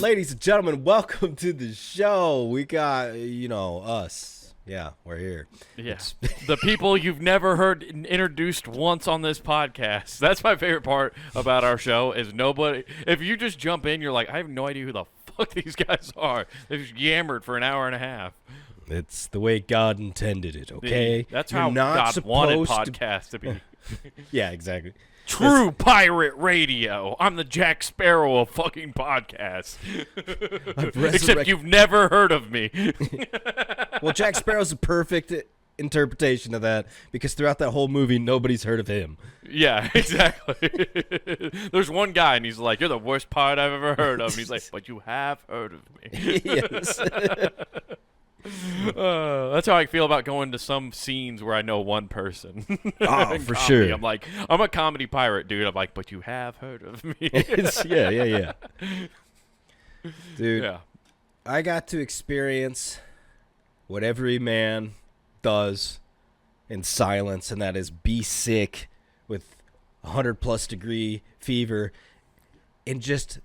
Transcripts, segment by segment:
Ladies and gentlemen, welcome to the show. We got, us. Yeah, we're here. Yeah. The people you've never heard introduced once on this podcast. That's my favorite part about our show is nobody. If you just jump in, you're like, I have no idea who the fuck these guys are. They just yammered for an hour and a half. It's the way God intended it, okay? That's how God wanted podcasts to be. Yeah, exactly. True pirate radio. I'm the Jack Sparrow of fucking podcasts. Except you've never heard of me. Well, Jack Sparrow's a perfect interpretation of that because throughout that whole movie, nobody's heard of him. Yeah, exactly. There's one guy, and he's like, you're the worst pirate I've ever heard of. And he's like, but you have heard of me. Yes. That's how I feel about going to some scenes where I know one person. Oh, for sure. I'm like, I'm a comedy pirate, dude. I'm like, but you have heard of me. Yeah. Dude, yeah. I got to experience what every man does in silence, and that is be sick with 100+ degree fever and just,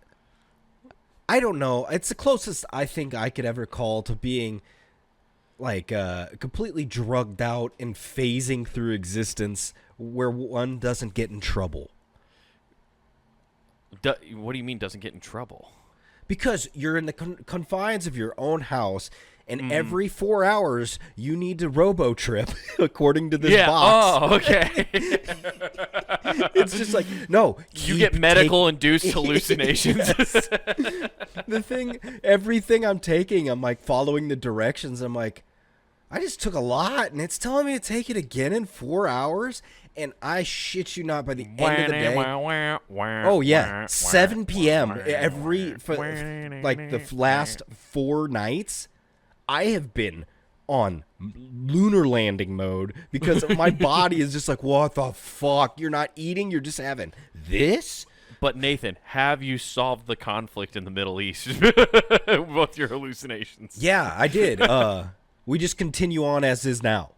I don't know. It's the closest I think I could ever call to being like completely drugged out and phasing through existence where one doesn't get in trouble. What do you mean doesn't get in trouble? Because you're in the confines of your own house, and every 4 hours you need to robo-trip, according to this box. Oh, okay. It's just like, no. You get medical-induced hallucinations. Everything I'm taking, I'm like following the directions. I'm like, I just took a lot, and it's telling me to take it again in 4 hours, and I shit you not, by the end of the day. Oh, yeah. 7 p.m. for like the last 4 nights, I have been on lunar landing mode because my body is just like, what the fuck? You're not eating, you're just having this? But Nathan, have you solved the conflict in the Middle East with your hallucinations? Yeah, I did. We just continue on as is now.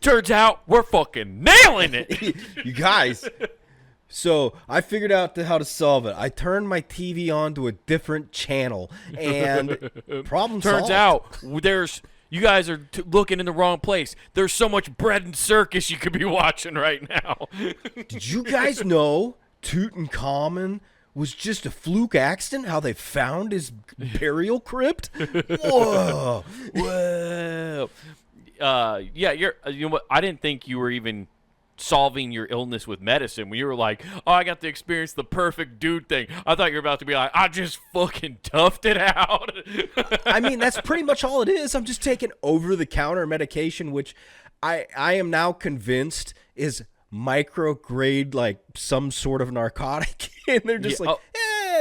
Turns out we're fucking nailing it. You guys. So I figured out how to solve it. I turned my TV on to a different channel, and problem solved. Turns out you guys are looking in the wrong place. There's so much bread and circus you could be watching right now. Did you guys know Tutankhamun was just a fluke accident? How they found his burial crypt? Whoa. Whoa. Yeah, you know what? I didn't think you were even solving your illness with medicine when you were like, oh, I got to experience the perfect dude thing. I thought you were about to be like, I just fucking toughed it out. I mean, that's pretty much all it is. I'm just taking over-the-counter medication, which I am now convinced is micro-grade, like some sort of narcotic. And they're just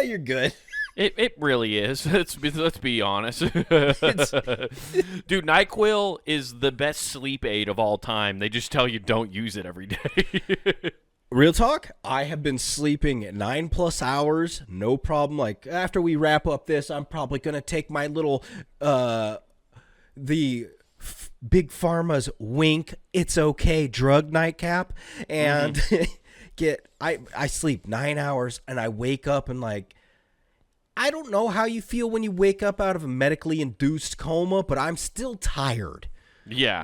you're good. It really is. Let's be honest. Dude, NyQuil is the best sleep aid of all time. They just tell you don't use it every day. Real talk, I have been sleeping 9+ hours, no problem. Like, after we wrap up this, I'm probably going to take my little, Big Pharma's wink, it's okay drug nightcap, and I sleep 9 hours, and I wake up and like, I don't know how you feel when you wake up out of a medically induced coma, but I'm still tired. Yeah.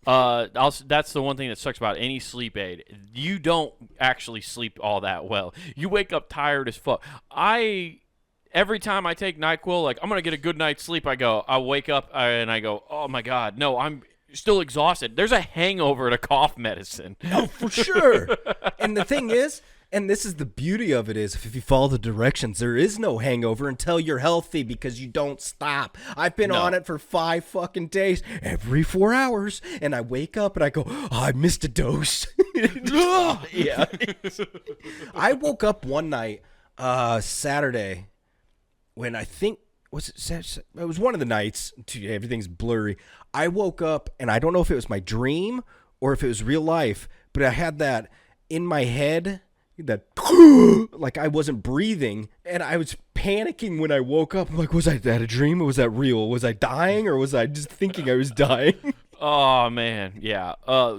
That's the one thing that sucks about any sleep aid. You don't actually sleep all that well. You wake up tired as fuck. Every time I take NyQuil, like, I'm going to get a good night's sleep, I wake up and I go, oh my God, no, I'm still exhausted. There's a hangover to cough medicine. No, for sure. And the thing is, and this is the beauty of it, is if you follow the directions, there is no hangover until you're healthy because you don't stop. I've been on it for 5 fucking days, every 4 hours, and I wake up and I go, oh, I missed a dose. Yeah. I woke up one night, Saturday, when I think, was it Saturday? It was one of the nights, everything's blurry. I woke up, and I don't know if it was my dream or if it was real life, but I had that in my head, that like I wasn't breathing, and I was panicking when I woke up. I'm like, was that a dream or was that real? Was I dying or was I just thinking I was dying? Oh man, yeah.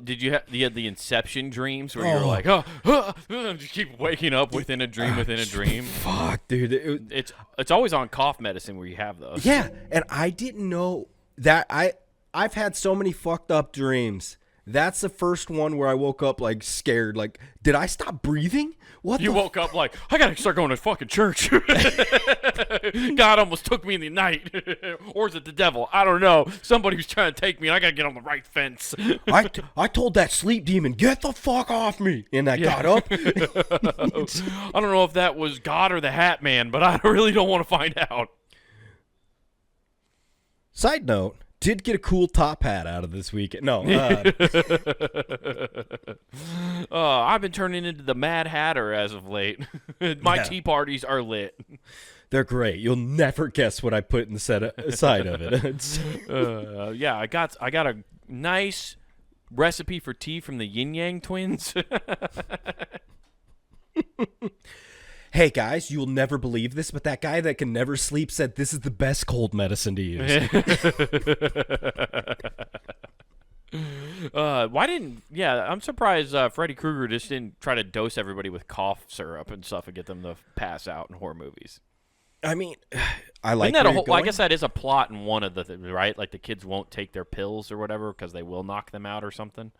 Did you had the Inception dreams where you're like, just keep waking up within a dream within a dream? Fuck, dude. It's always on cough medicine where you have those. Yeah, and I didn't know that I've had so many fucked up dreams. That's the first one where I woke up like scared. Like, did I stop breathing? What? You woke up like, I gotta start going to fucking church. God almost took me in the night. Or is it the devil? I don't know. Somebody was trying to take me, and I gotta get on the right fence. I told that sleep demon, get the fuck off me. And I got up. I don't know if that was God or the Hat Man, but I really don't want to find out. Side note, did get a cool top hat out of this weekend. No. I've been turning into the Mad Hatter as of late. My tea parties are lit. They're great. You'll never guess what I put in the side of it. Yeah, I got a nice recipe for tea from the Yin Yang Twins. Hey guys, you'll never believe this, but that guy that can never sleep said this is the best cold medicine to use. I'm surprised Freddy Krueger just didn't try to dose everybody with cough syrup and stuff and get them to pass out in horror movies. I mean, I like Isn't that well, I guess that is a plot in one of the right? Like the kids won't take their pills or whatever because they will knock them out or something.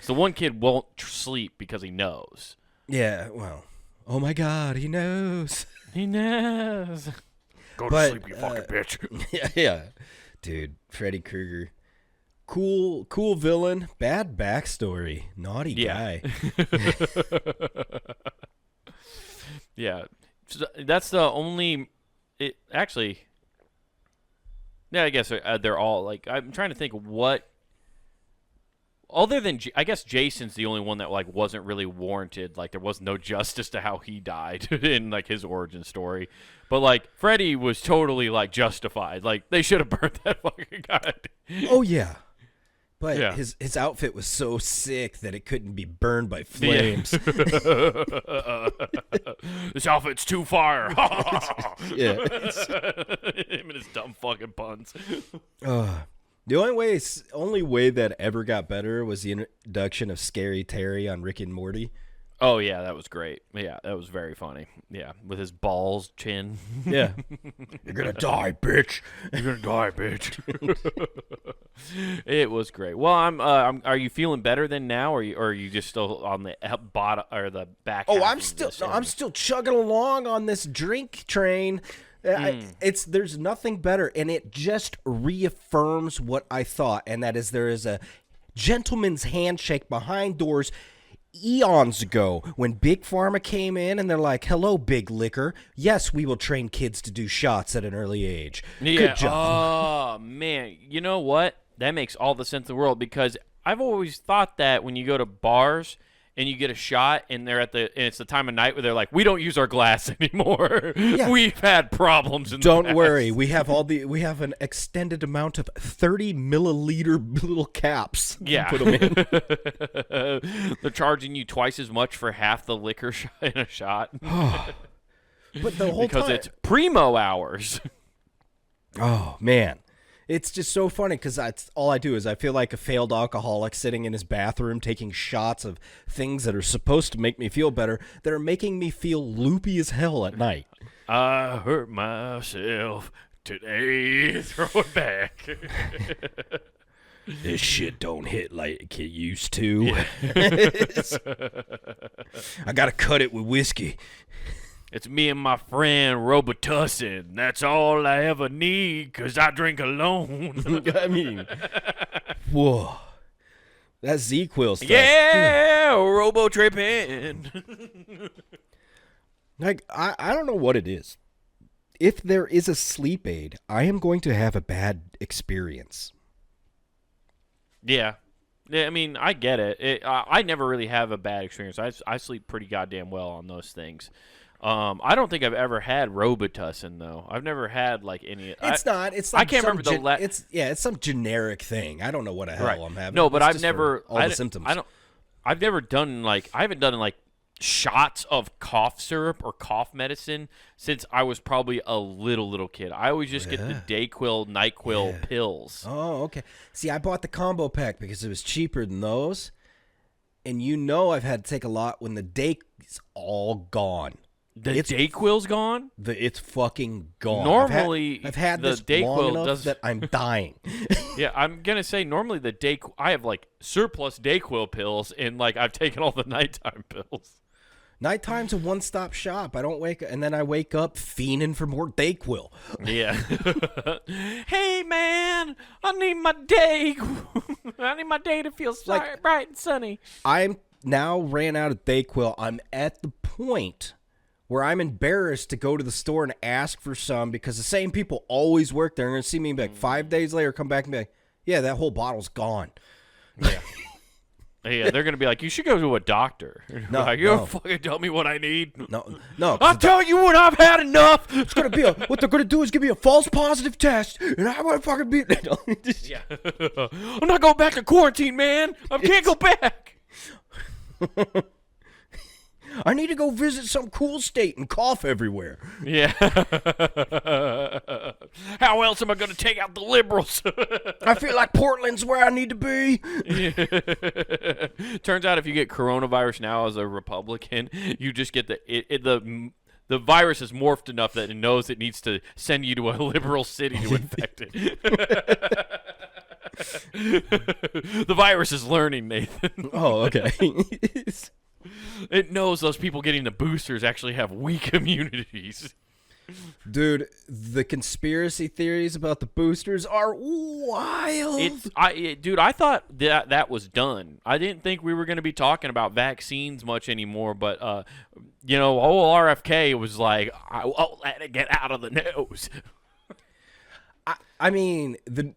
So one kid won't sleep because he knows. Yeah, well, oh my God, he knows. He knows. Go to sleep, you fucking bitch. Yeah. Dude, Freddy Krueger. Cool villain, bad backstory, naughty guy. Yeah. So that's the only... Actually... Yeah, I guess they're all, like... I'm trying to think what... Other than... I guess Jason's the only one that, like, wasn't really warranted. Like, there was no justice to how he died in, like, his origin story. But, like, Freddy was totally, like, justified. Like, they should have burned that fucking guy. Oh, yeah. But his outfit was so sick that it couldn't be burned by flames. This outfit's too fire. Yeah. Him and his dumb fucking puns. The only way that ever got better was the introduction of Scary Terry on Rick and Morty. Oh, yeah, that was great. Yeah, that was very funny. Yeah, with his balls chin. Yeah. You're going to die, bitch. You're going to die, bitch. It was great. Well, are you feeling better than now, or are you just still on the bottom or the back? Oh, I'm still chugging along on this drink train. There's nothing better, and it just reaffirms what I thought, and that is there is a gentleman's handshake behind doors eons ago when Big Pharma came in and they're like, hello, Big Liquor. Yes, we will train kids to do shots at an early age. Yeah. Good job. Oh, man. You know what? That makes all the sense in the world because I've always thought that when you go to bars and you get a shot and it's the time of night where they're like, we don't use our glass anymore. Yeah. We've had problems in Don't the past. worry. We have an extended amount of 30 milliliter little caps. Yeah. Put them in. They're charging you twice as much for half the liquor in a shot. But the whole because time, it's primo hours. Oh, man. It's just so funny because that's all I do is I feel like a failed alcoholic sitting in his bathroom taking shots of things that are supposed to make me feel better that are making me feel loopy as hell at night. I hurt myself today. Throw it back. This shit don't hit like it used to. Yeah. I got to cut it with whiskey. It's me and my friend Robitussin. That's all I ever need because I drink alone. I mean, whoa. That Z-Quil stuff. Yeah, Robo tripping. Like, I don't know what it is. If there is a sleep aid, I am going to have a bad experience. Yeah. I mean, I get it. I never really have a bad experience. I sleep pretty goddamn well on those things. I don't think I've ever had Robitussin though. I've never had like any. It's not. It's like I can't remember it's some generic thing. I don't know what the hell I'm having. No, but I've never all the symptoms. I've never done like I haven't done like shots of cough syrup or cough medicine since I was probably a little kid. I always just get the Dayquil, NyQuil pills. Oh, okay. See, I bought the combo pack because it was cheaper than those. And you know I've had to take a lot when the day is all gone. The Dayquil's gone? It's fucking gone. Normally, I've had the this Dayquil long enough does that I'm dying. Yeah, I'm gonna say normally the Dayquil. I have like surplus Dayquil pills, and like I've taken all the nighttime pills. Nighttime's a one-stop shop. I don't wake, and then I wake up fiending for more Dayquil. Yeah. Hey man, I need my day. I need my day to feel bright and sunny. I'm now ran out of Dayquil. I'm at the point where I'm embarrassed to go to the store and ask for some because the same people always work there. They're going to see me like 5 days later, come back and be like, yeah, that whole bottle's gone. Yeah. Yeah, they're going to be like, you should go to a doctor. No, like, you don't fucking tell me what I need. No. I'm telling you when I've had enough. It's going to be what they're going to do is give me a false positive test, and I want to fucking be. Yeah. I'm not going back to quarantine, man. I can't go back. I need to go visit some cool state and cough everywhere. Yeah. How else am I going to take out the liberals? I feel like Portland's where I need to be. Yeah. Turns out if you get coronavirus now as a Republican, you just get the virus is morphed enough that it knows it needs to send you to a liberal city to infect it. The virus is learning, Nathan. Oh, okay. It knows those people getting the boosters actually have weak immunities. Dude, the conspiracy theories about the boosters are wild. Dude, I thought that was done. I didn't think we were going to be talking about vaccines much anymore, but old RFK was like, I won't let it get out of the news. I mean, the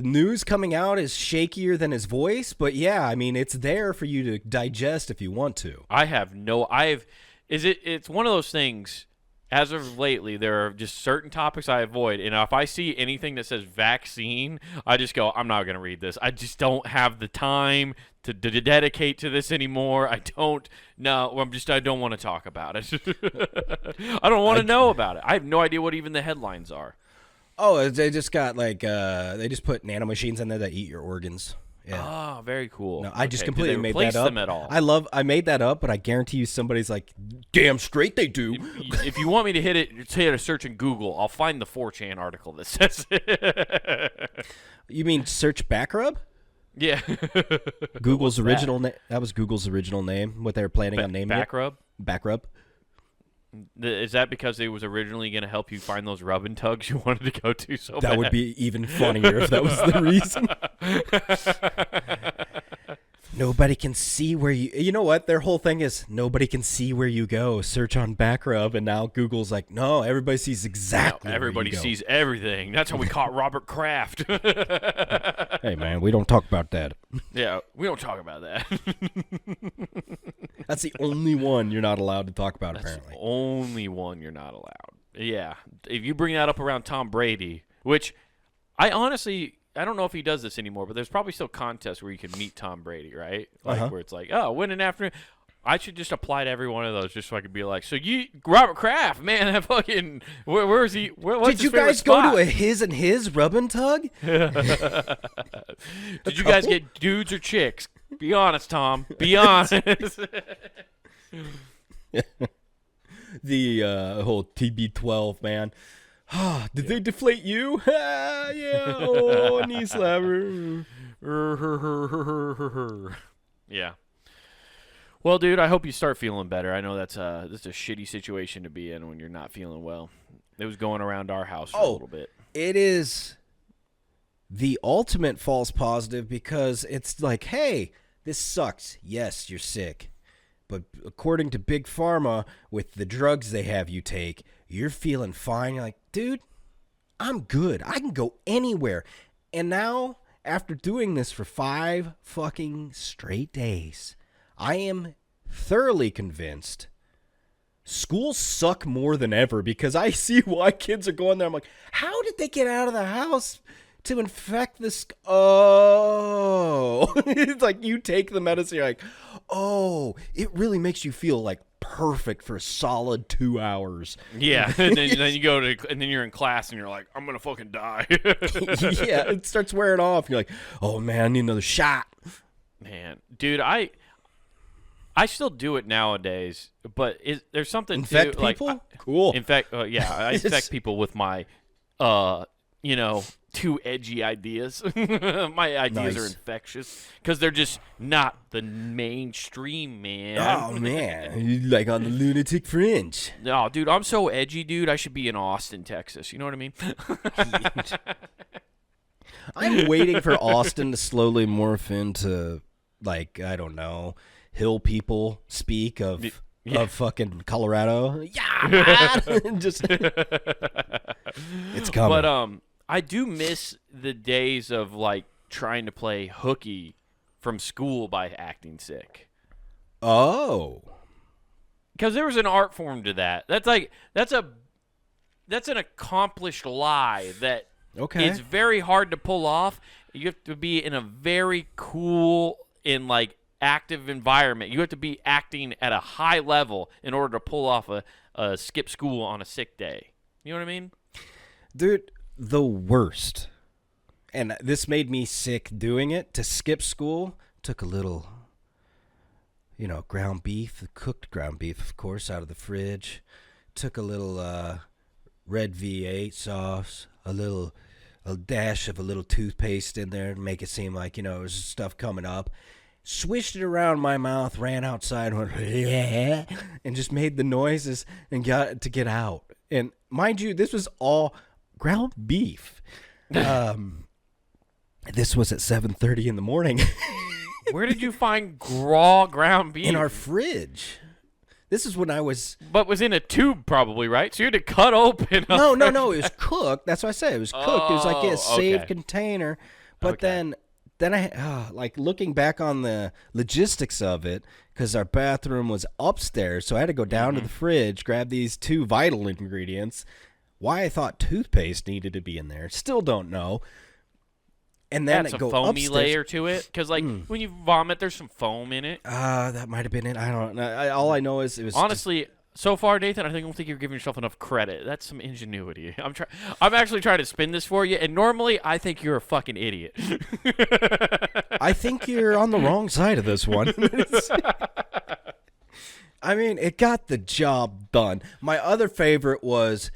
news coming out is shakier than his voice, but yeah, I mean, it's there for you to digest if you want to. It's one of those things, as of lately, there are just certain topics I avoid, and if I see anything that says vaccine, I just go, I'm not going to read this. I just don't have the time to dedicate to this anymore. I don't want to talk about it. I don't want to know about it. I have no idea what even the headlines are. Oh, they just got they just put nanomachines in there that eat your organs. Yeah. Oh, very cool. No, I just completely made that up. Them at all? I made that up, but I guarantee you somebody's like, damn straight they do. If you want me to hit a search in Google, I'll find the 4chan article that says it. You mean search Backrub? Yeah. Google's original name. That was Google's original name. What they were planning on naming Backrub? Backrub. Is that because it was originally going to help you find those rub and tugs you wanted to go to so bad? That would be even funnier if that was the reason. Nobody can see where you... You know what? Their whole thing is nobody can see where you go. Search on Backrub, and now Google's like, no, everybody sees exactly where everybody you go. sees everything. That's how we caught Robert Kraft. Hey, man, we don't talk about that. Yeah, we don't talk about that. That's the only one you're not allowed to talk about, apparently. The only one you're not allowed. Yeah. If you bring that up around Tom Brady, which I honestly... I don't know if he does this anymore, but there's probably still contests where you can meet Tom Brady, right? Like where it's like, oh, win an afternoon. I should just apply to every one of those just so I could be like, so Robert Kraft, man, that fucking, where is he? What's Did you guys go to a his and his rub and tug? Did you guys get dudes or chicks? Be honest, Tom. Be honest. The whole TB12, man. Did they deflate you? Yeah. Oh, knee slapper. Yeah. Well, dude, I hope you start feeling better. I know that's a shitty situation to be in when you're not feeling well. It was going around our house for a little bit. It is the ultimate false positive because it's like, hey, this sucks. Yes, you're sick. But according to Big Pharma, with the drugs they have you take, you're feeling fine. You're like, dude, I'm good. I can go anywhere. And now, after doing this for 5 fucking straight days, I am thoroughly convinced schools suck more than ever because I see why kids are going there. I'm like, how did they get out of the house to infect this? Oh, it's like you take the medicine, you're like, Oh, it really makes you feel like perfect for a solid 2 hours. Yeah, and then you go to, and then you're in class, and you're like, I'm gonna fucking die. Yeah, it starts wearing off. You're like, oh man, I need another shot. Man, dude, I still do it nowadays, but there's something Infect to people? like, Cool. In fact, yeah, I infect people with my, too edgy ideas. My ideas are Nice. infectious because they're just not the mainstream, man. Oh man, you like on the lunatic fringe. No, dude, I'm so edgy, dude. I should be in Austin, Texas. You know what I mean? I'm waiting for Austin to slowly morph into, like, I don't know, hill people speak of fucking Colorado. Yeah, man. Just it's coming. But I do miss the days of like trying to play hooky from school by acting sick. Oh, Because there was an art form to that. That's an accomplished lie that okay. it's very hard to pull off. You have to be in a very cool and like active environment. You have to be acting at a high level in order to pull off a skip school on a sick day. You know what I mean? Dude, the worst. And this made me sick doing it. To skip school, took a little, ground beef, cooked ground beef, of course, out of the fridge. Took a little red V8 sauce, a dash of a little toothpaste in there to make it seem like, it was stuff coming up. Swished it around my mouth, ran outside, went, yeah, and just made the noises and got to get out. And mind you, this was all ground beef. This was at 7:30 in the morning. Where did you find raw ground beef? In our fridge. This is when I was... But was in a tube probably, right? So you had to cut open. No. It was cooked. That's what I said. It was cooked. It was like a saved okay. container. But then I, like, looking back on the logistics of it, because our bathroom was upstairs, so I had to go down to the fridge, grab these two vital ingredients. Why I thought toothpaste needed to be in there, still don't know. And then That's I a go foamy upstairs. layer to it. Because, like, when you vomit, there's some foam in it. That might have been it. I don't know. All I know is it was... Honestly, so far, Nathan, I don't think you're giving yourself enough credit. That's some ingenuity. I'm actually trying to spin this for you, and normally I think you're a fucking idiot. I think you're on the wrong side of this one. I mean, it got the job done. My other favorite was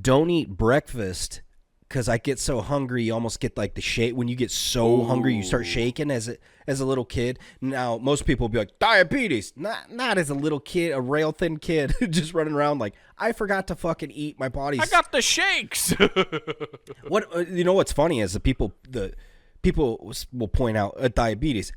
don't eat breakfast because I get so hungry. You almost get like the shake. When you get so hungry, you start shaking as a little kid. Now, most people will be like, diabetes. Not as a little kid, a rail thin kid just running around like, I forgot to fucking eat. My body's... I got the shakes. What's funny is the people will point out diabetes.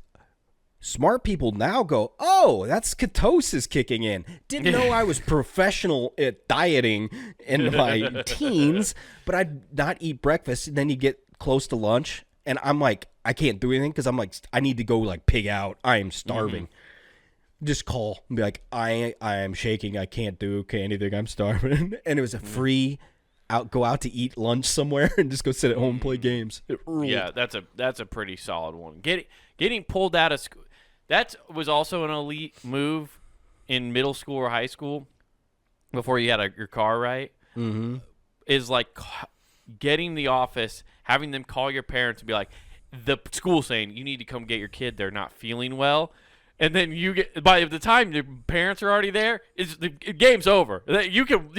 Smart people now go, oh, that's ketosis kicking in. Didn't know I was professional at dieting in my teens, but I'd not eat breakfast. And then you get close to lunch, and I'm like, I can't do anything because I'm like, I need to go like pig out. I am starving. Just call and be like, I am shaking. I can't do anything. I'm starving. And it was a free go out to eat lunch somewhere and just go sit at home and play games. Yeah, that's a pretty solid one. Getting pulled out of school. That was also an elite move in middle school or high school before you had your car, right? Mm-hmm. Is like getting the office, having them call your parents and be like, the school saying, you need to come get your kid. They're not feeling well. And then by the time your parents are already there, the game's over. You can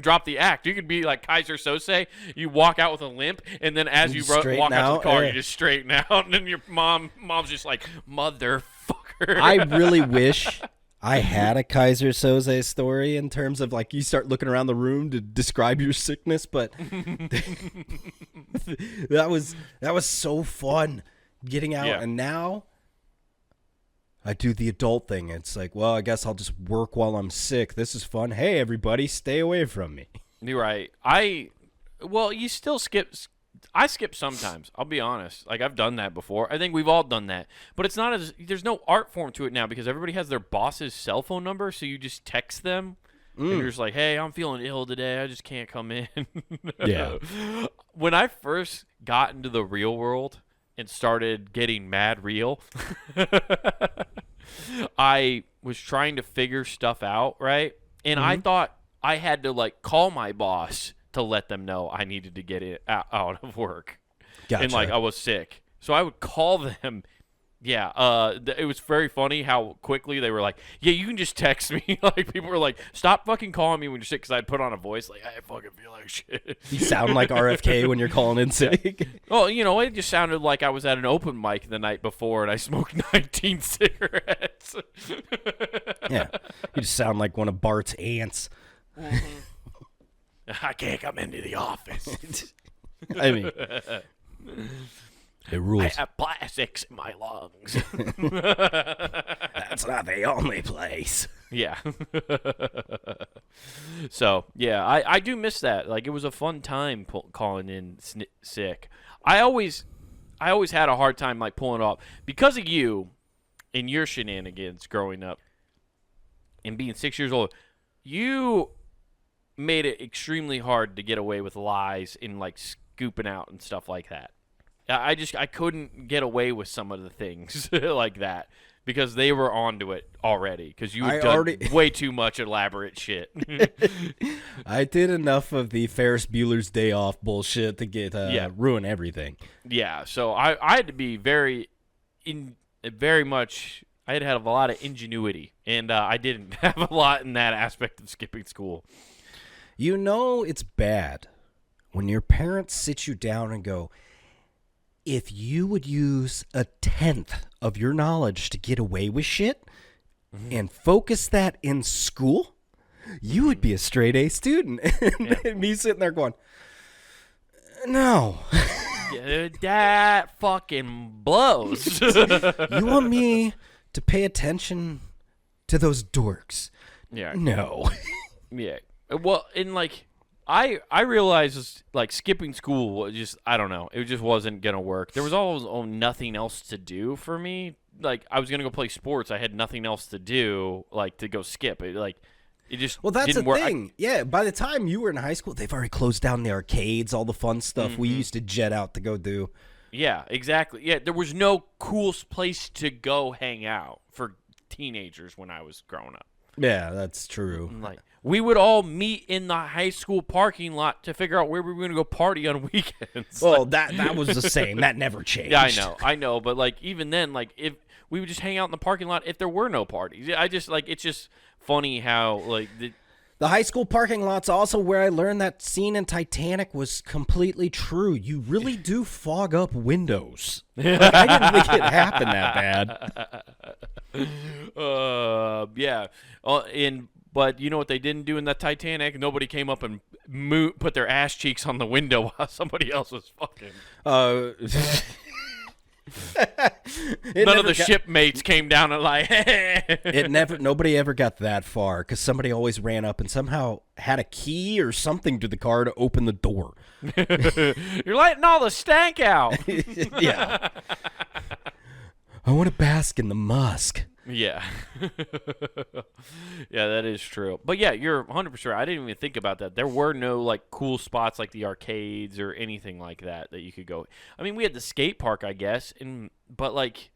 drop the act. You can be like Kaiser Sose. You walk out with a limp, and then as you walk out to the car, you just straighten out, and then your mom's just like, motherfucker. I really wish I had a Kaiser Soze story in terms of like you start looking around the room to describe your sickness, but that was so fun getting out, and now I do the adult thing. It's like, well, I guess I'll just work while I'm sick. This is fun. Hey, everybody, stay away from me. You're right. You still skip. I skip sometimes. I'll be honest. Like, I've done that before. I think we've all done that. But it's not there's no art form to it now because everybody has their boss's cell phone number, so you just text them. And you're just like, hey, I'm feeling ill today. I just can't come in. Yeah. When I first got into the real world and started getting mad real, I was trying to figure stuff out, right? And I thought I had to like call my boss to let them know I needed to get it out of work. Gotcha. And like I was sick. So I would call them. Yeah, it was very funny how quickly they were like, yeah, you can just text me. Like, people were like, stop fucking calling me when you're sick, because I'd put on a voice like, I fucking feel like shit. You sound like RFK when you're calling in sick. Well, you know, it just sounded like I was at an open mic the night before and I smoked 19 cigarettes. Yeah, you just sound like one of Bart's aunts. I can't come into the office. I mean... It rules. I have plastics in my lungs. That's not the only place. Yeah. So, yeah, I do miss that. Like, it was a fun time calling in sick. I always had a hard time, like, pulling it off. Because of you and your shenanigans growing up and being 6 years old, you made it extremely hard to get away with lies and, like, scooping out and stuff like that. I couldn't get away with some of the things like that because they were onto it already because you had done way too much elaborate shit. I did enough of the Ferris Bueller's Day Off bullshit to get ruin everything. Yeah, so I had to be very much. I had to have a lot of ingenuity, and I didn't have a lot in that aspect of skipping school. You know it's bad when your parents sit you down and go, if you would use 1/10 of your knowledge to get away with shit and focus that in school, you would be a straight A student. And me sitting there going, no. Yeah, that fucking blows. You want me to pay attention to those dorks? Yeah. No. Yeah. Well, and like... I realized, like, skipping school was just, I don't know, it just wasn't going to work. There was always nothing else to do for me. Like, I was going to go play sports. I had nothing else to do, like, to go skip. It just well, that's didn't the work. thing. Yeah, by the time you were in high school, they've already closed down the arcades, all the fun stuff we used to jet out to go do. Yeah, exactly. Yeah, there was no cool place to go hang out for teenagers when I was growing up. Yeah, that's true. Like, we would all meet in the high school parking lot to figure out where we were going to go party on weekends. Well, that was the same. That never changed. Yeah, I know. But, like, even then, like, if we would just hang out in the parking lot if there were no parties. I just, like, it's just funny how, like... The high school parking lot's also where I learned that scene in Titanic was completely true. You really do fog up windows. Like, I didn't think it happened that bad. Yeah. But you know what they didn't do in the Titanic? Nobody came up and put their ass cheeks on the window while somebody else was fucking. None of the shipmates came down and like. Nobody ever got that far because somebody always ran up and somehow had a key or something to the car to open the door. You're letting all the stank out. Yeah. I want to bask in the musk. Yeah. Yeah, that is true. But yeah, you're 100% right. I didn't even think about that. There were no like cool spots like the arcades or anything like that you could go. I mean, we had the skate park, I guess, but like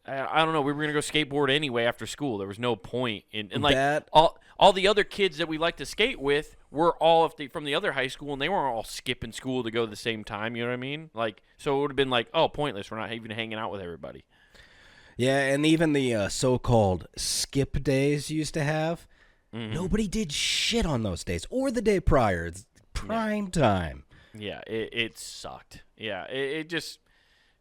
I don't know, we were going to go skateboard anyway after school. There was no point in like that... all the other kids that we liked to skate with were all from the other high school, and they weren't all skipping school to go at the same time, you know what I mean? Like, so it would have been like, oh, pointless. We're not even hanging out with everybody. Yeah, and even the so-called skip days used to have, nobody did shit on those days. Or the day prior. It's prime time. Yeah, it sucked. Yeah, it just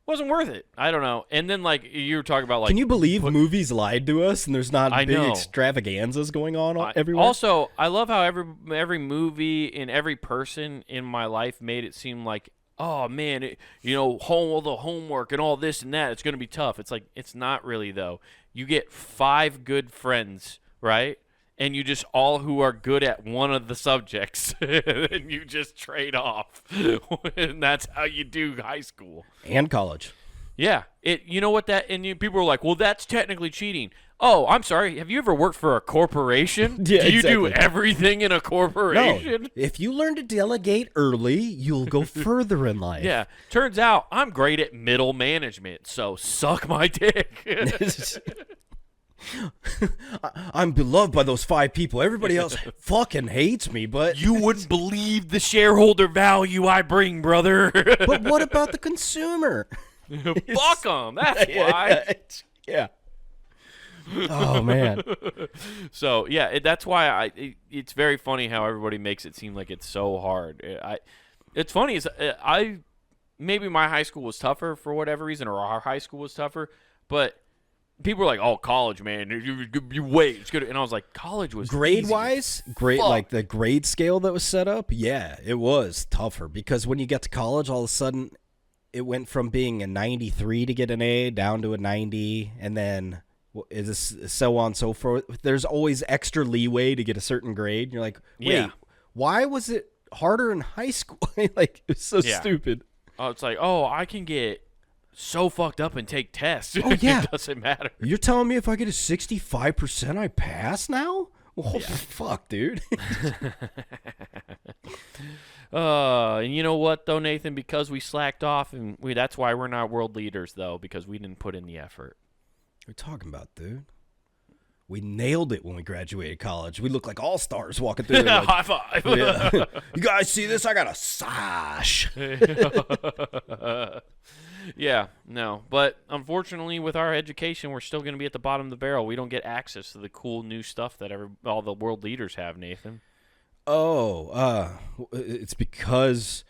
wasn't worth it. I don't know. And then, like, you were talking about, like... Can you believe movies lied to us and there's not big extravaganzas going on everywhere? Also, I love how every movie and every person in my life made it seem like, oh man, all the homework and all this and that, it's going to be tough. It's like, it's not really though. You get 5 good friends, right? And you just all who are good at one of the subjects, and you just trade off. And that's how you do high school. And college. Yeah. You know what people are like, well, that's technically cheating. Oh, I'm sorry. Have you ever worked for a corporation? Yeah, do you exactly. do everything in a corporation? No. If you learn to delegate early, you'll go further in life. Yeah. Turns out I'm great at middle management, so suck my dick. I'm beloved by those 5 people. Everybody else fucking hates me, but You wouldn't believe the shareholder value I bring, brother. but what about the consumer? Fuck them. That's why. Yeah. Oh man. So yeah, that's why it's very funny how everybody makes it seem like it's so hard. It's funny is maybe my high school was tougher for whatever reason, or our high school was tougher, but people were like, "Oh, college, man, you wait, it's good." And I was like, "College was grade easy. wise, like the grade scale that was set up. Yeah, it was tougher because when you get to college, all of a sudden, it went from being a 93 to get an A down to a 90, and then is so on and so forth. There's always extra leeway to get a certain grade. You're like, wait, why was it harder in high school? Like, it's so stupid. Oh, it's like, oh, I can get so fucked up and take tests. Oh, yeah. It doesn't matter. You're telling me if I get a 65%, I pass now? Oh, fuck, dude. And you know what, though, Nathan? Because we slacked off, and that's why we're not world leaders, though, because we didn't put in the effort. What are you talking about, dude? We nailed it when we graduated college. We looked like all-stars walking through there. Like, high five. Yeah. You guys see this? I got a sash. Yeah, no. But unfortunately, with our education, we're still going to be at the bottom of the barrel. We don't get access to the cool new stuff that all the world leaders have, Nathan. Oh, it's because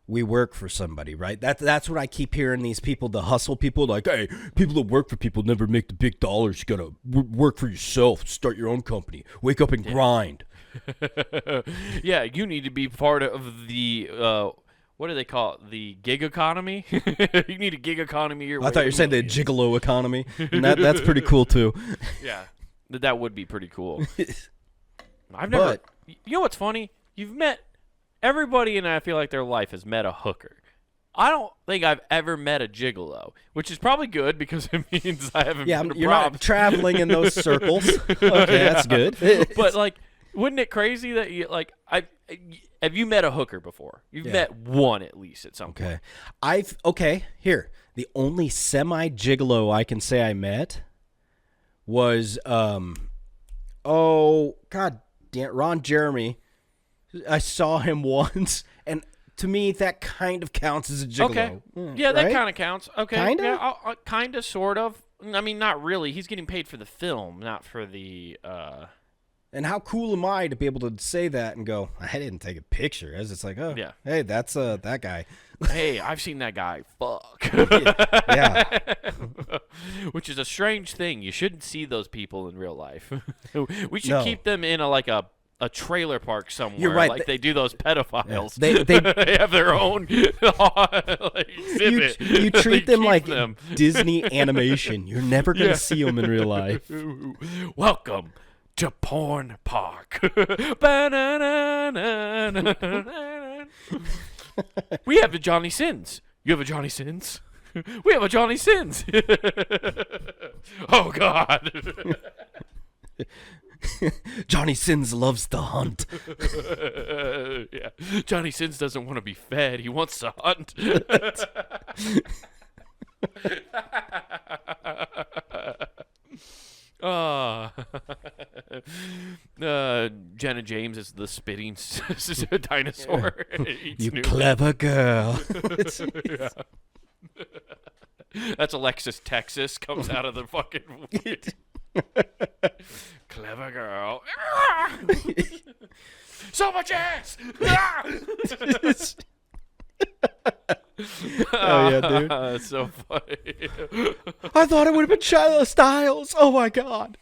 we work for somebody, right? That's what I keep hearing these people, the hustle people, like, hey, people that work for people never make the big dollars. You got to work for yourself, start your own company, wake up and grind. Yeah, you need to be part of the, what do they call it, the gig economy? You need a gig economy. I thought you were saying the gigolo economy, and that's pretty cool, too. Yeah, that would be pretty cool. You know what's funny? You've met everybody, and I feel like their life has met a hooker. I don't think I've ever met a gigolo, which is probably good because it means I haven't been to you're proms. not traveling in those circles. Okay, that's good. But, like, wouldn't it crazy that you, like, have you met a hooker before? You've met one at least at some point. Here. The only semi-gigolo I can say I met was, Ron Jeremy. I saw him once, and to me, that kind of counts as a gigolo. Okay. Yeah, that kind of counts. Okay. Kinda? Yeah, kind of, sort of. I mean, not really. He's getting paid for the film, not for the... And how cool am I to be able to say that and go, I didn't take a picture. As it's like, oh, yeah. Hey, that's that guy. Hey, I've seen that guy. Fuck. Yeah. Which is a strange thing. You shouldn't see those people in real life. We should keep them in a trailer park somewhere. You're right. Like they do those pedophiles. Yeah. They have their own exhibit. You treat them like them. Disney animation. You're never going to see them in real life. Welcome to Porn Park. We have a Johnny Sins. You have a Johnny Sins? We have a Johnny Sins. Oh, God. Johnny Sins loves to hunt. Yeah. Johnny Sins doesn't want to be fed. He wants to hunt. Jenna James is the spitting dinosaur. You clever girl. Yeah. That's Alexis Texas comes out of the fucking weed. Clever girl. So much ass. Oh yeah, dude. That's so funny. I thought it would have been Shiloh Styles. Oh my god.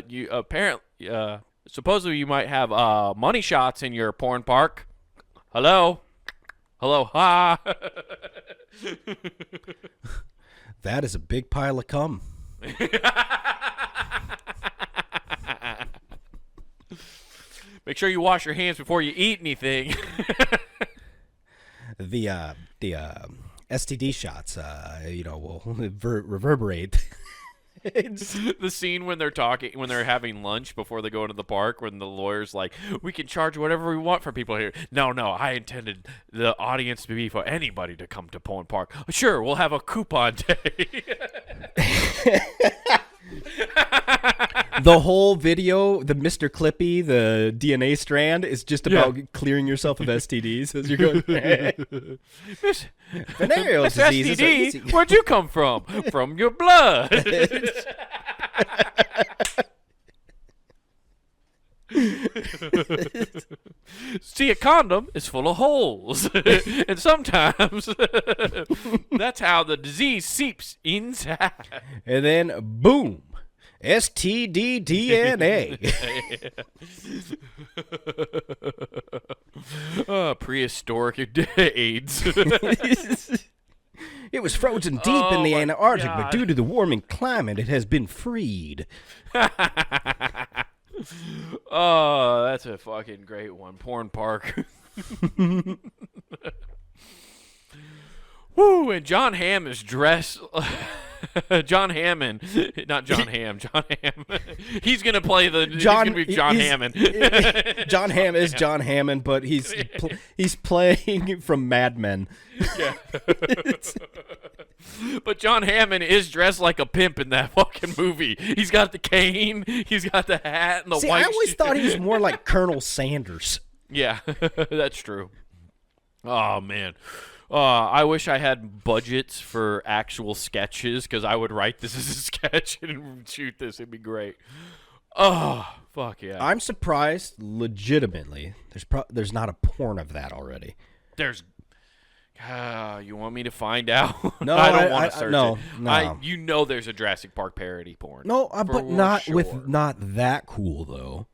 You apparently, supposedly you might have money shots in your porn park. Hello, ha. That is a big pile of cum. Make sure you wash your hands before you eat anything. The STD shots, will reverberate. It's the scene when they're having lunch before they go into the park, when the lawyer's like, we can charge whatever we want for people here. No, I intended the audience to be for anybody to come to Porn Park. Sure, we'll have a coupon day. The whole video, the Mr. Clippy, the DNA strand, is just about clearing yourself of STDs as you're going. Venereal Mr. diseases are easy. STD, where'd you come from? From your blood. See, a condom is full of holes, and sometimes that's how the disease seeps inside. And then, boom, STD DNA. Prehistoric AIDS. It was frozen deep in the Antarctic, but due to the warming climate, it has been freed. Oh, that's a fucking great one. Porn Park. Woo, and John Hamm is dressed. John Hammond, not John Hamm. John Hamm. He's gonna play the. He's gonna be John Hammond. John Hamm is John Hammond, but he's playing from Mad Men. Yeah. But John Hammond is dressed like a pimp in that fucking movie. He's got the cane, he's got the hat, and the white. I always thought he was more like Colonel Sanders. Yeah, that's true. Oh man. I wish I had budgets for actual sketches because I would write this as a sketch and shoot this. It'd be great. Oh, fuck yeah. I'm surprised, legitimately, there's not a porn of that already. There's... you want me to find out? No, I don't want to search no, it. No. You know there's a Jurassic Park parody porn. No, but not sure. with not that cool, though.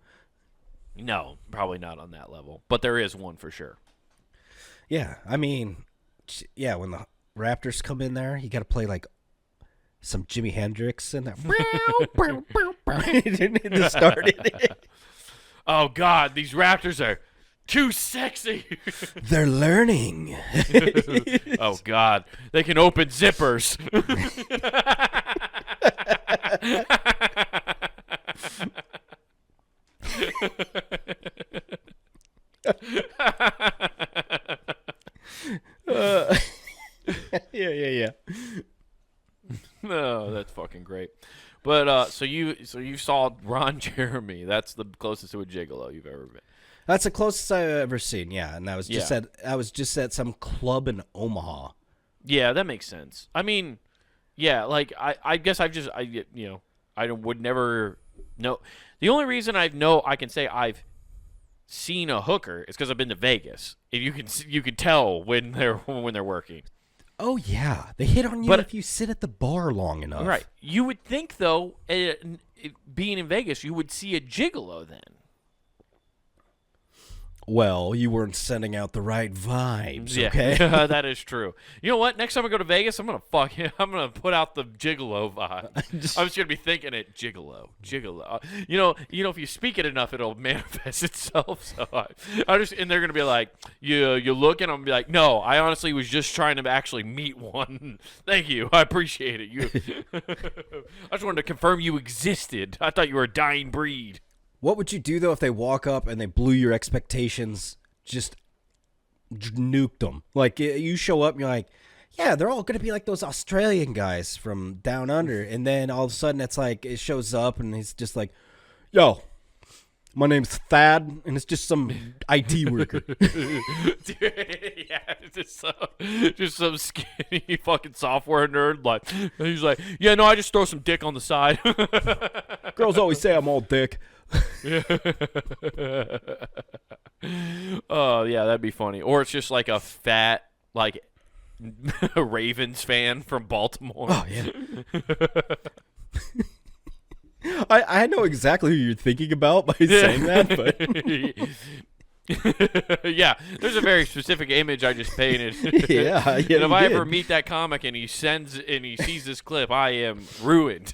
No, probably not on that level. But there is one for sure. Yeah, I mean... Yeah, when the Raptors come in there, you got to play like some Jimi Hendrix in there. To start it. Oh God, these Raptors are too sexy. They're learning. Oh God, they can open zippers. Yeah. No, that's fucking great. But so you saw Ron Jeremy. That's the closest to a gigolo you've ever been. That's the closest I've ever seen. Yeah, and I was just at some club in Omaha. Yeah, that makes sense. I mean, yeah, like I guess I would never know. The only reason I can say I've seen a hooker is because I've been to Vegas. If you can tell when they're working. Oh yeah, they hit on you if you sit at the bar long enough. Right. You would think though, being in Vegas, you would see a gigolo then. Well, you weren't sending out the right vibes, Yeah, okay? that is true. You know what? Next time I go to Vegas, I'm gonna put out the gigolo vibe. I'm just gonna be thinking it gigolo. You know, if you speak it enough, it'll manifest itself. So and they're gonna be like, you look, and I'm gonna be like, no, I honestly was just trying to actually meet one. Thank you, I appreciate it. I just wanted to confirm you existed. I thought you were a dying breed. What would you do, though, if they walk up and they blew your expectations, just nuked them? Like, you show up and you're like, yeah, they're all going to be like those Australian guys from down under. And then all of a sudden it's like, it shows up and he's just like, yo, my name's Thad, and it's just some IT worker. Yeah, just some skinny fucking software nerd. Like, he's like, yeah, no, I just throw some dick on the side. Girls always say I'm all dick. Oh yeah, that'd be funny. Or it's just like a fat like Ravens fan from Baltimore. Oh yeah. I know exactly who you're thinking about by saying that, but yeah, there's a very specific image I just painted. Yeah, and if I ever meet that comic and he sees this clip, I am ruined.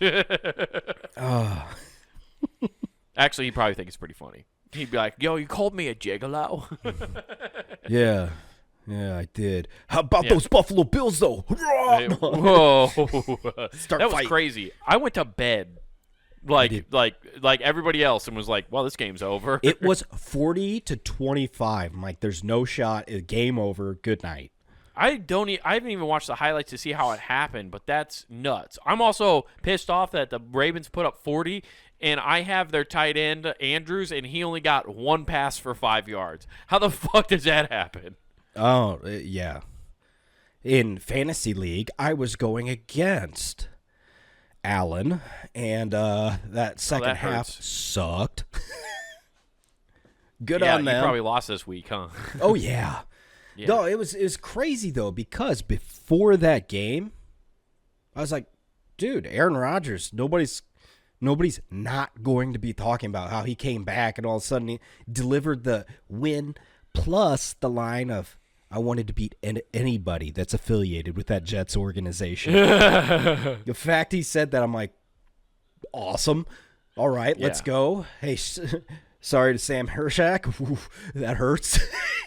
Actually, he'd probably think it's pretty funny. He'd be like, yo, you called me a gigolo? Yeah, I did. How about those Buffalo Bills, though? Whoa. Start that was fight. Crazy. I went to bed like everybody else and was like, well, this game's over. It was 40-25. I'm like, there's no shot. Game over. Good night. I haven't even watched the highlights to see how it happened, but that's nuts. I'm also pissed off that the Ravens put up 40 and I have their tight end, Andrews, and he only got 1 pass for 5 yards. How the fuck does that happen? Oh, yeah. In Fantasy League, I was going against Allen, and that second half sucked. Good on them. You probably lost this week, huh? Oh, yeah. No, it was crazy, though, because before that game, I was like, dude, Aaron Rodgers, nobody's not going to be talking about how he came back and all of a sudden he delivered the win, plus the line of, I wanted to beat anybody that's affiliated with that Jets organization. The fact he said that, I'm like, awesome. All right, let's go. Hey, sorry to Sam Hershak. Ooh, that hurts.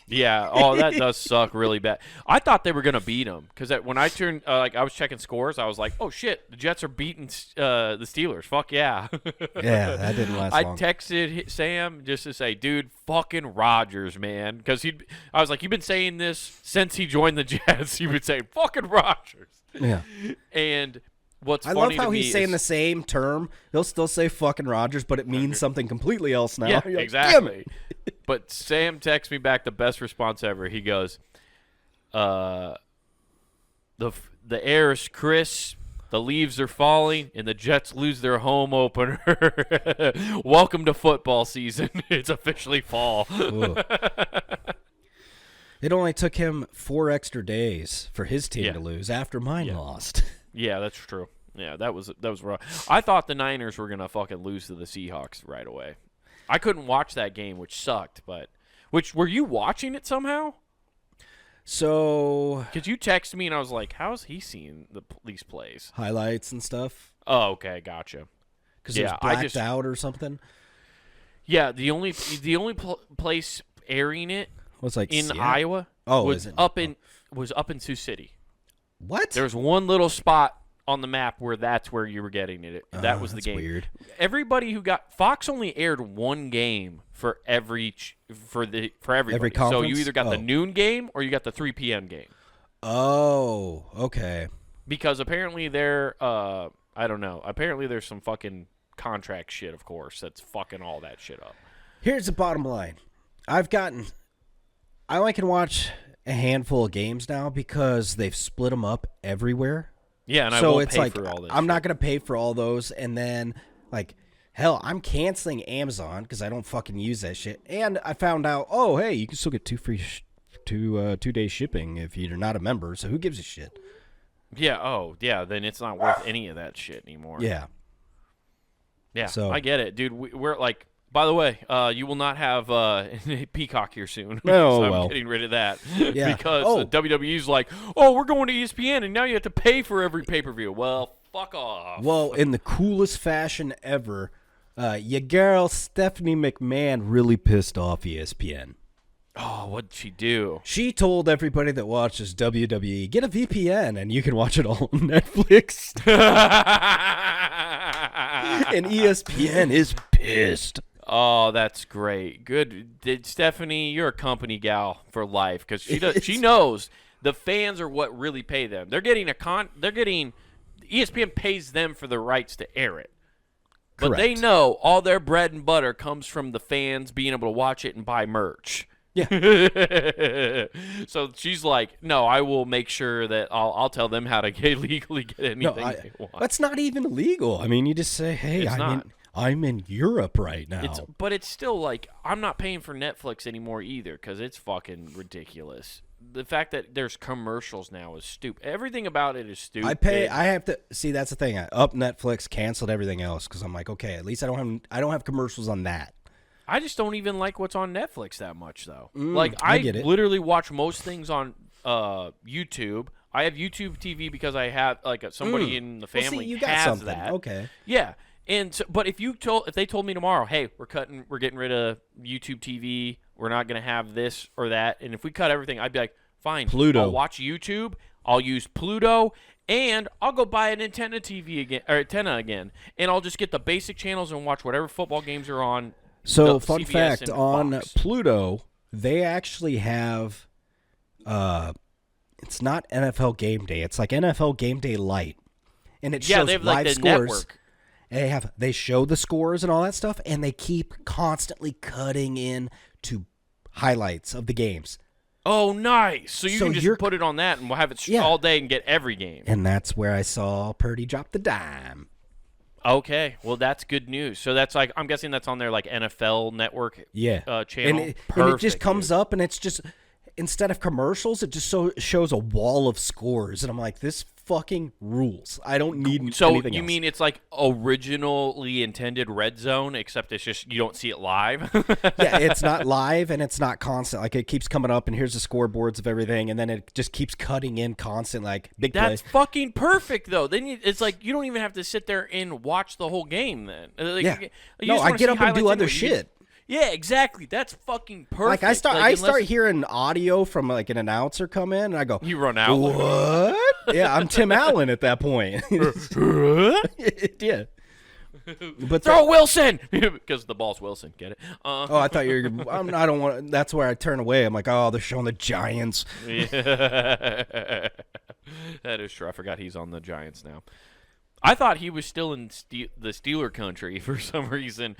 Yeah. Oh, that does suck really bad. I thought they were going to beat them because when I turned, I was checking scores, I was like, oh, shit, the Jets are beating the Steelers. Fuck yeah. Yeah, that didn't last long. I texted Sam just to say, dude, fucking Rodgers, man. Because I was like, you've been saying this since he joined the Jets. You've been saying, fucking Rodgers. Yeah. And what's I funny love how to me he's saying is, the same term. He'll still say fucking Rodgers, but it means something completely else now. yeah, You're like, exactly. But Sam texts me back the best response ever. He goes, the air is crisp, the leaves are falling, and the Jets lose their home opener. Welcome to football season. It's officially fall. It only took him 4 extra days for his team to lose after mine lost. Yeah, that's true. Yeah, that was rough. I thought the Niners were gonna fucking lose to the Seahawks right away. I couldn't watch that game, which sucked. Were you watching it somehow? So, Because you texted me and I was like, "How is he seeing these plays?" Highlights and stuff. Oh, okay, gotcha. Because it was blacked out or something. Yeah, the only place airing it Was like in Seattle? Iowa was up in Sioux City. What? There was one little spot on the map where that's where you were getting it. That was the that's game. Weird. Everybody who got Fox only aired one game for everybody. Every So you conference? either got the noon game or you got the 3 p.m. game. Oh, okay. Because apparently I don't know. Apparently there's some fucking contract shit, of course, that's fucking all that shit up. Here's the bottom line. I only can watch a handful of games now because they've split them up everywhere. Yeah, and so I won't it's pay like, for all this. I'm not going to pay for all those. And then, like, hell, I'm canceling Amazon because I don't fucking use that shit. And I found out, oh, hey, you can still get 2-day shipping if you're not a member. So who gives a shit? Yeah, yeah, then it's not worth any of that shit anymore. Yeah. Yeah, So I get it, dude. We're like, by the way, you will not have Peacock here soon. Oh, so I'm well. getting rid of that. Yeah. Because Oh. WWE's like, oh, we're going to ESPN, and now you have to pay for every pay-per-view. Well, fuck off. Well, in the coolest fashion ever, your girl Stephanie McMahon really pissed off ESPN. Oh, what'd she do? She told everybody that watches WWE, get a VPN and you can watch it all on Netflix. And ESPN is pissed. Oh, that's great. Good. Stephanie, you're a company gal for life because she knows the fans are what really pay them. They're getting ESPN pays them for the rights to air it. But Correct. they know all their bread and butter comes from the fans being able to watch it and buy merch. Yeah. So she's like, no, I will make sure that I'll tell them how to legally get anything they want. That's not even illegal. I mean, you just say, hey, I'm in Europe right now. But it's still like, I'm not paying for Netflix anymore either because it's fucking ridiculous. The fact that there's commercials now is stupid. Everything about it is stupid. I have to see. That's the thing. I up Netflix, canceled everything else because I'm like, okay, at least I don't have commercials on that. I just don't even like what's on Netflix that much though. I get it. literally watch most things on YouTube. I have YouTube TV because I have somebody in the family well, see, you got has something. that. Okay. Yeah. And so, but if they told me tomorrow, hey, we're getting rid of YouTube TV, we're not going to have this or that, and if we cut everything, I'd be like, fine, Pluto. I'll watch YouTube, I'll use Pluto, and I'll go buy an antenna again, and I'll just get the basic channels and watch whatever football games are on. So, the fun CBS fact, and on Fox. Pluto, they actually have, it's not NFL Game Day. It's like NFL Game Day Light. And it shows they have live the scores. network. They show the scores and all that stuff, and they keep constantly cutting in to highlights of the games. Oh, nice. So you can just put it on that, and we'll have it all day and get every game. And that's where I saw Purdy drop the dime. Okay, well that's good news. So that's like, I'm guessing that's on their like NFL Network channel. And it just comes up, and it's just, instead of commercials, it just shows a wall of scores, and I'm like, this fucking rules. I don't need anything else. So you mean it's like originally intended Red Zone, except it's just you don't see it live? Yeah, it's not live and it's not constant. Like, it keeps coming up, and here's the scoreboards of everything, and then it just keeps cutting in constant, like, big play. That's fucking perfect, though. Then it's like you don't even have to sit there and watch the whole game. Then, like, yeah. No, I get up and do other shit. Yeah, exactly. That's fucking perfect. Like, I start hearing audio from like an announcer come in, and I go, you run out. What? Yeah, I'm Tim Allen at that point. Yeah. But throw Wilson because the ball's Wilson. Get it? Oh, I thought you were. I don't want. That's where I turn away. I'm like, oh, they're showing the Giants. Yeah. That is true. I forgot he's on the Giants now. I thought he was still in the Steeler country for some reason.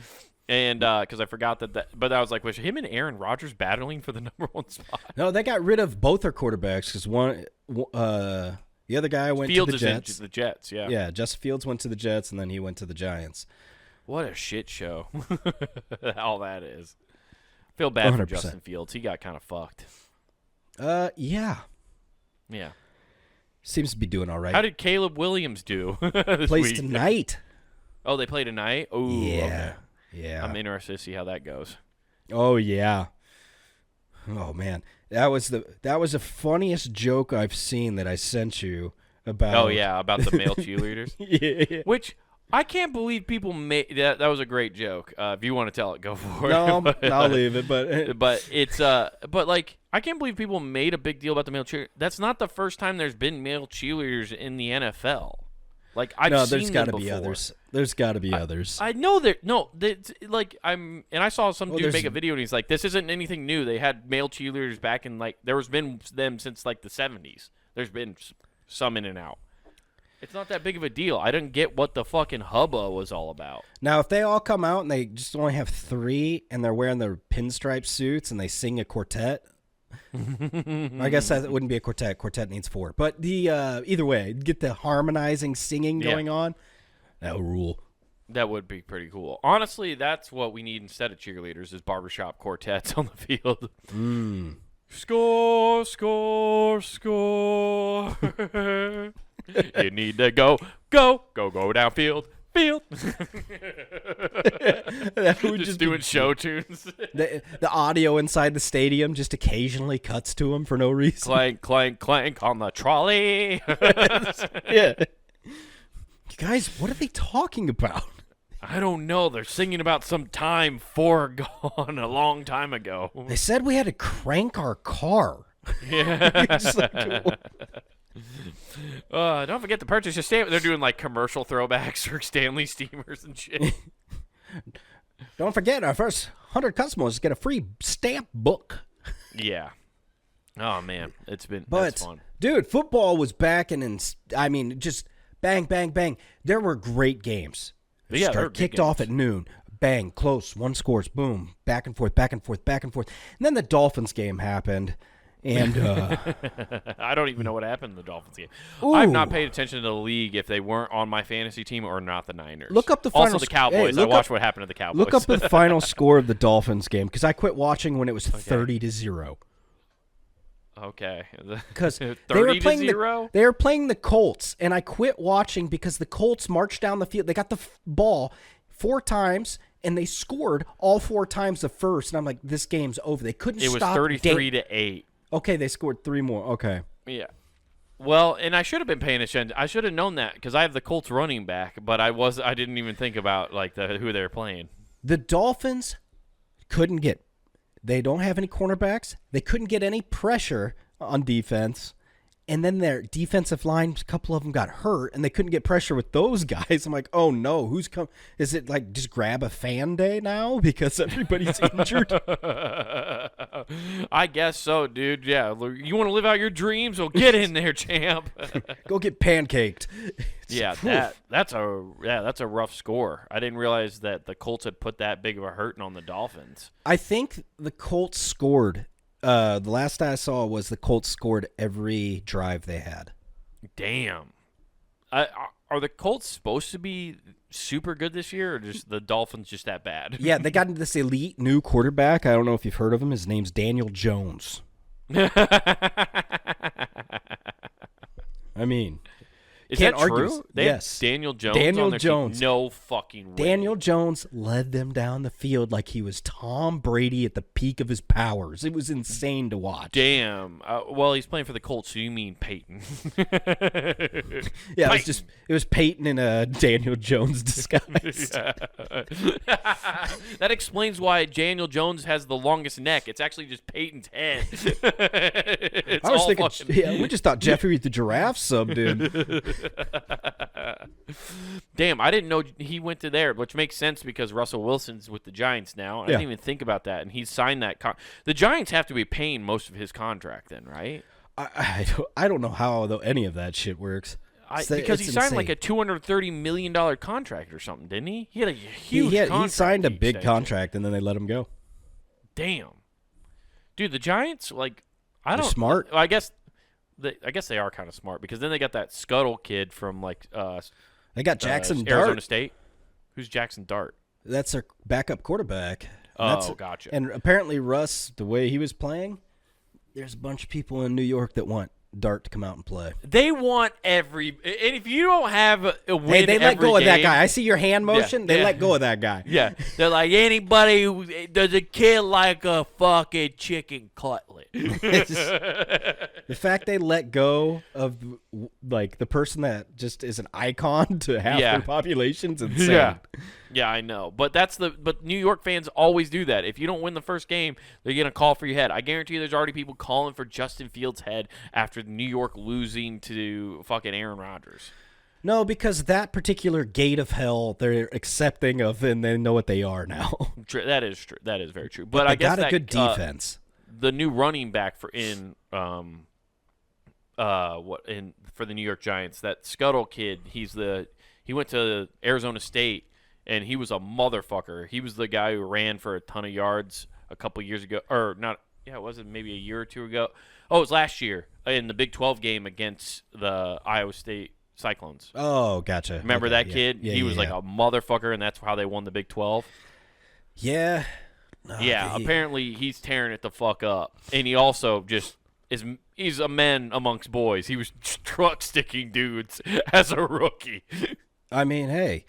And because I forgot but I was like, was him and Aaron Rodgers battling for the number 1 spot? No, they got rid of both their quarterbacks because the other guy went to the Jets. Into the Jets, yeah. Yeah, Justin Fields went to the Jets, and then he went to the Giants. What a shit show. All that is. I feel bad 100%. For Justin Fields. He got kind of fucked. Yeah. Yeah. Seems to be doing all right. How did Caleb Williams do this Plays week? Tonight. Oh, they play tonight? Oh, yeah. Okay. Yeah. I'm interested to see how that goes. Oh, yeah. Oh, man. That was the funniest joke I've seen that I sent you about. Oh, yeah, about the male cheerleaders. Yeah. Which I can't believe people made that. That was a great joke. If you want to tell it, go for it. No, I'll leave it. But it's but like I can't believe people made a big deal about the male cheerleaders. That's not the first time there's been male cheerleaders in the NFL. Like I've seen there's got to be others. There's got to be others. I know that. No, like I saw some dude make a video and he's like, "This isn't anything new. They had male cheerleaders back in like there's been them since like the 70s. There's been some in and out. It's not that big of a deal. I didn't get what the fucking hubba was all about. Now, if they all come out and they just only have 3 and they're wearing their pinstripe suits and they sing a quartet, I guess that wouldn't be a quartet. Quartet needs 4. But the either way, get the harmonizing singing going on. That would rule. That would be pretty cool. Honestly, that's what we need instead of cheerleaders is barbershop quartets on the field. Score, score, score. You need to go downfield. Field. just doing show tunes. The audio inside the stadium just occasionally cuts to him for no reason. Clank, clank, clank on the trolley. Yeah. You guys, what are they talking about? I don't know. They're singing about some time gone a long time ago. They said we had to crank our car. Yeah. Don't forget to purchase your stamp. They're doing like commercial throwbacks for Stanley steamers and shit. Don't forget, our first 100 customers get a free stamp book. Yeah. Oh man, that's fun. Dude, football was back and I mean, just bang, bang, bang. There were great games. Yeah, kicked off at noon. Bang, close, 1 scores, boom, back and forth, back and forth, back and forth. And then the Dolphins game happened. And I don't even know what happened in the Dolphins game. Ooh. I've not paid attention to the league if they weren't on my fantasy team or not the Niners. Look up the final. Also the Cowboys. I watched what happened to the Cowboys. Look up the final score of the Dolphins game because I quit watching when it was 30-0. Okay. Because 30-0. They were playing the Colts, and I quit watching because the Colts marched down the field. They got the ball 4 times. And they scored all 4 times the first, and I'm like, this game's over. They couldn't stop. It was 33-8. Okay, they scored 3 more. Okay. Yeah. Well, and I should have been paying attention. I should have known that because I have the Colts running back, but I didn't even think about like who they were playing. The Dolphins couldn't get. They don't have any cornerbacks. They couldn't get any pressure on defense, And then their defensive line, a couple of them got hurt, and they couldn't get pressure with those guys. I'm like, oh no, who's come? Is it like just grab a fan day now because everybody's injured? I guess so, dude. Yeah, you want to live out your dreams? Well, get in there, champ. Go get pancaked. That's a rough score. I didn't realize that the Colts had put that big of a hurting on the Dolphins. I think the Colts scored. The last I saw was the Colts scored every drive they had. Damn. Are the Colts supposed to be super good this year, or just the Dolphins just that bad? Yeah, they got this elite new quarterback. I don't know if you've heard of him. His name's Daniel Jones. I mean, is can't that argue. true? Yes. Daniel Jones. Daniel on their Jones. Team? No fucking way. Daniel Jones led them down the field like he was Tom Brady at the peak of his powers. It was insane to watch. Damn. Well, he's playing for the Colts, so you mean Peyton? Yeah, Peyton. It was Peyton in a Daniel Jones disguise. That explains why Daniel Jones has the longest neck. It's actually just Peyton's head. I was thinking, we just thought Jeffrey the giraffe subbed in. Damn, I didn't know he went to there, which makes sense because Russell Wilson's with the Giants now. I didn't even think about that, and he signed that. The Giants have to be paying most of his contract then, right? I don't know how though any of that shit works. Because he signed like a $230 million contract or something, didn't he? He had a huge contract. He signed a big contract, and then they let him go. Damn. Dude, the Giants, like, They're smart. I guess they are kind of smart because then they got that Scuttle kid from, like, they got Jackson Dart. Arizona State. Who's Jackson Dart? That's their backup quarterback. Gotcha. And apparently Russ, the way he was playing, there's a bunch of people in New York that want Dart to come out and play. They want and if you don't have a win, hey, they let go of that guy. I I see your hand motion. They let go of that guy. Yeah, they're like anybody who does a kid like a fucking chicken cutlet. The fact they let go of like the person that just is an icon to half their population's insane. Yeah, I know. But but New York fans always do that. If you don't win the first game, they're going to call for your head. I guarantee you there's already people calling for Justin Fields' head after New York losing to fucking Aaron Rodgers. No, because that particular gate of hell they're accepting of, and they know what they are now. That is true. That is very true. But I guess got a good defense. The new running back for the New York Giants, that Scuttle kid, he went to Arizona State. And he was a motherfucker. He was the guy who ran for a ton of yards a couple years ago. Or not, it wasn't maybe a year or two ago. Oh, it was last year in the Big 12 game against the Iowa State Cyclones. Oh, gotcha. Remember that kid? Yeah, he was like a motherfucker, and that's how they won the Big 12. Yeah. Apparently he's tearing it the fuck up. And he also just he's a man amongst boys. He was truck sticking dudes as a rookie. I mean, hey.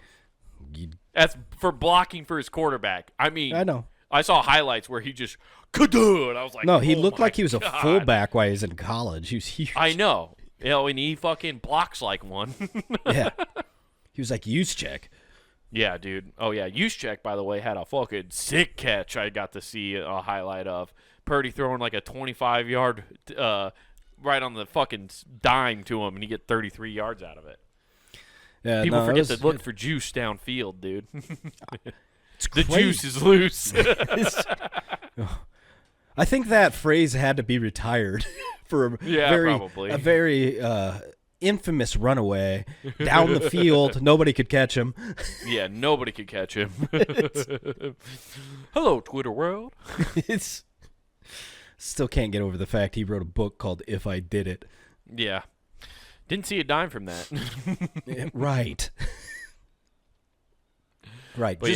That's for blocking for his quarterback. I mean, I know. I saw highlights where he just and I was like, no, he looked like he was a fullback while he was in college. He was huge. I know. And he fucking blocks like one. Yeah. He was like Juszczyk. Yeah, dude. Oh, yeah. Juszczyk, by the way, had a fucking sick catch I got to see a highlight of. Purdy throwing like a 25-yard right on the fucking dime to him, and he get 33 yards out of it. Yeah, people forget to look for juice downfield, dude. It's the crazy. Juice is loose. I think that phrase had to be retired for a very infamous runaway down the field. Nobody could catch him. Yeah, nobody could catch him. Hello, Twitter world. Still can't get over the fact he wrote a book called If I Did It. Yeah. Didn't see a dime from that. Right. Right. But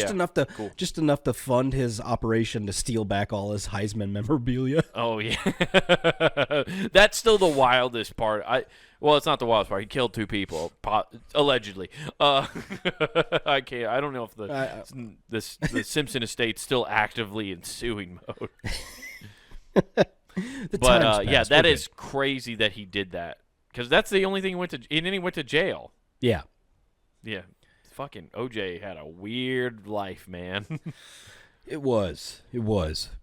just enough to fund his operation to steal back all his Heisman memorabilia. Oh yeah. That's still the wildest part. Well, it's not the wildest part. He killed 2 people allegedly. I can't. I don't know if the Simpson estate's still actively in suing mode. But yeah, that is crazy that he did that. Because that's the only thing he went to. And then he went to jail. Yeah. Yeah. Fucking OJ had a weird life, man. It was.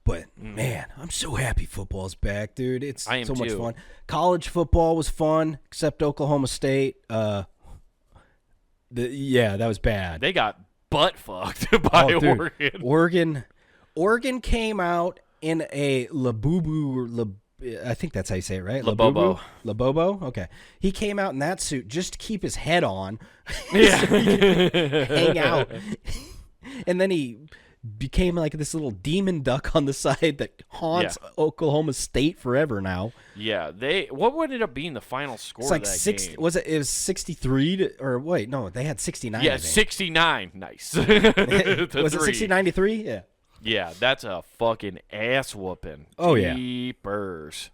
But, man, I'm so happy football's back, dude. It's I am so much too. fun. College football was fun, except Oklahoma State. That was bad. They got butt fucked by Dude. Oregon. Oregon came out in a Labubu, I think that's how you say it, right? Labobo. Labobo? Okay. He came out in that suit just to keep his head on. Yeah. So he could hang out. And then he became like this little demon duck on the side that haunts Oklahoma State forever now. Yeah, what would end up being the final score It's like of that six. game? Was it was 63 or wait, no, they had 69. Yeah, I think. 69. Nice. Was it 69 to 3? Yeah. Yeah, that's a fucking ass whooping. Oh, yeah. Jeepers.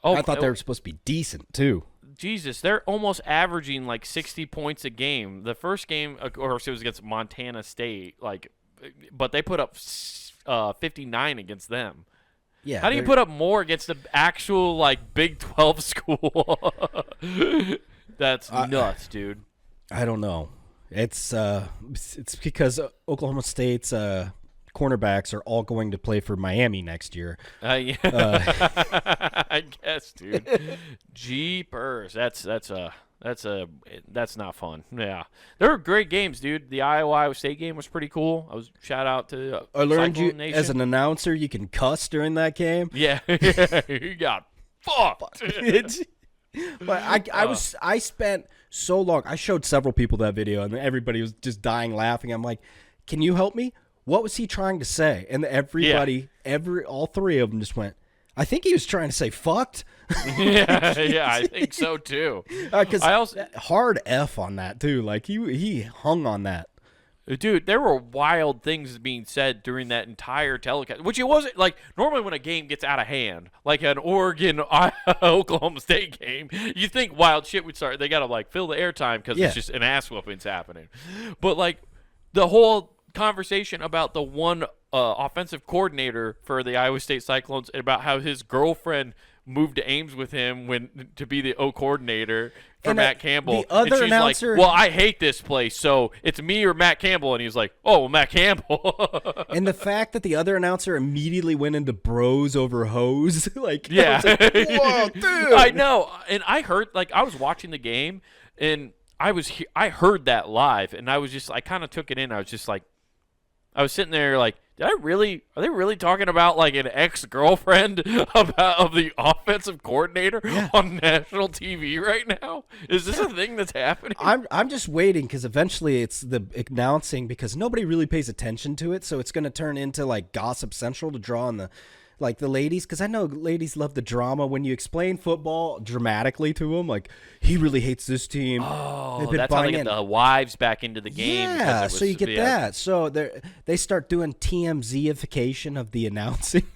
Oh, I thought they were supposed to be decent too. Jesus, they're almost averaging like 60 points a game. The first game, of course, it was against Montana State, but they put up 59 against them. Yeah. How do you put up more against the actual Big 12 school? That's nuts, dude. I don't know. It's because Oklahoma State's cornerbacks are all going to play for Miami next year. Yeah. I guess, dude. Jeepers, that's not fun. Yeah, there were great games, dude. The Iowa State game was pretty cool. Shout out to I learned Cyclone you Nation. as an announcer you can cuss during that game. Yeah, you got fucked. But I spent so long. I showed several people that video, and everybody was just dying laughing. I'm like, "Can you help me? What was he trying to say?" And everybody, all three of them just went, "I think he was trying to say fucked." yeah, I think so too. Because I also hard F on that too. Like he hung on that. Dude, there were wild things being said during that entire telecast, which it wasn't normally when a game gets out of hand, like an Oregon Oklahoma State game, you think wild shit would start. They got to fill the airtime because it's just an ass whooping's happening. But the whole conversation about the one offensive coordinator for the Iowa State Cyclones and about how his girlfriend moved to Ames with him to be the O coordinator for Matt Campbell. The other and she's announcer, well, I hate this place, so it's me or Matt Campbell. And he's like, oh, Matt Campbell. and the fact that the other announcer immediately went into bros over hoes, yeah, whoa, dude. I know. And I heard, I was watching the game, and I heard that live, and I was just, I kind of took it in. I was just I was sitting there are they really talking about an ex-girlfriend of the offensive coordinator on national TV right now? Is this a thing that's happening? I'm just waiting because eventually it's the announcing because nobody really pays attention to it, so it's going to turn into Gossip Central to draw on the ladies, because I know ladies love the drama when you explain football dramatically to them. He really hates this team. Oh, that's how they get the wives back into the game. Yeah, so you get that. So they start doing TMZ-ification of the announcing.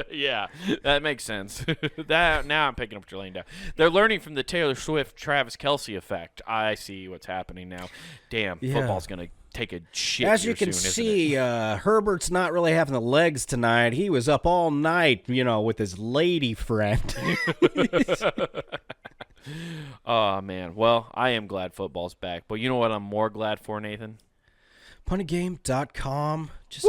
Yeah, that makes sense. Now I'm picking up what you're laying down. They're learning from the Taylor Swift, Travis Kelce effect. I see what's happening now. Damn, football's going to take a shit. As you can see, Herbert's not really having the legs tonight. He was up all night, with his lady friend. Oh, man. Well, I am glad football's back. But you know what I'm more glad for, Nathan? Puntygame.com. Just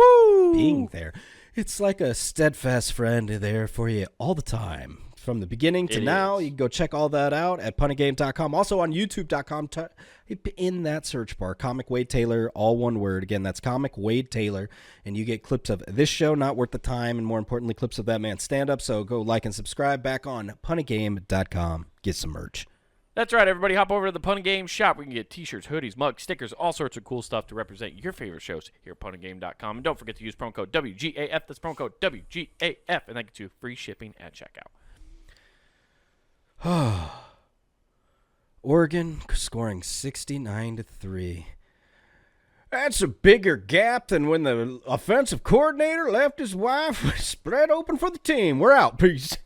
being there. It's like a steadfast friend there for you all the time. From the beginning to now, you can go check all that out at puntygame.com. Also on youtube.com, in that search bar, Comic Wade Taylor, all one word. Again, that's Comic Wade Taylor. And you get clips of this show, Not Worth the Time, and more importantly, clips of that man's stand-up. So go like and subscribe back on puntygame.com. Get some merch. That's right, everybody. Hop over to the Punt and Game shop. We can get t-shirts, hoodies, mugs, stickers, all sorts of cool stuff to represent your favorite shows here at puntandgame.com. And don't forget to use promo code WGAF. That's promo code WGAF. And that gets you free shipping at checkout. Oregon scoring 69-3. That's a bigger gap than when the offensive coordinator left his wife spread open for the team. We're out. Peace.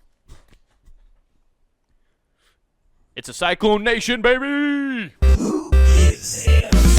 It's a Cyclone Nation, baby! Who is it?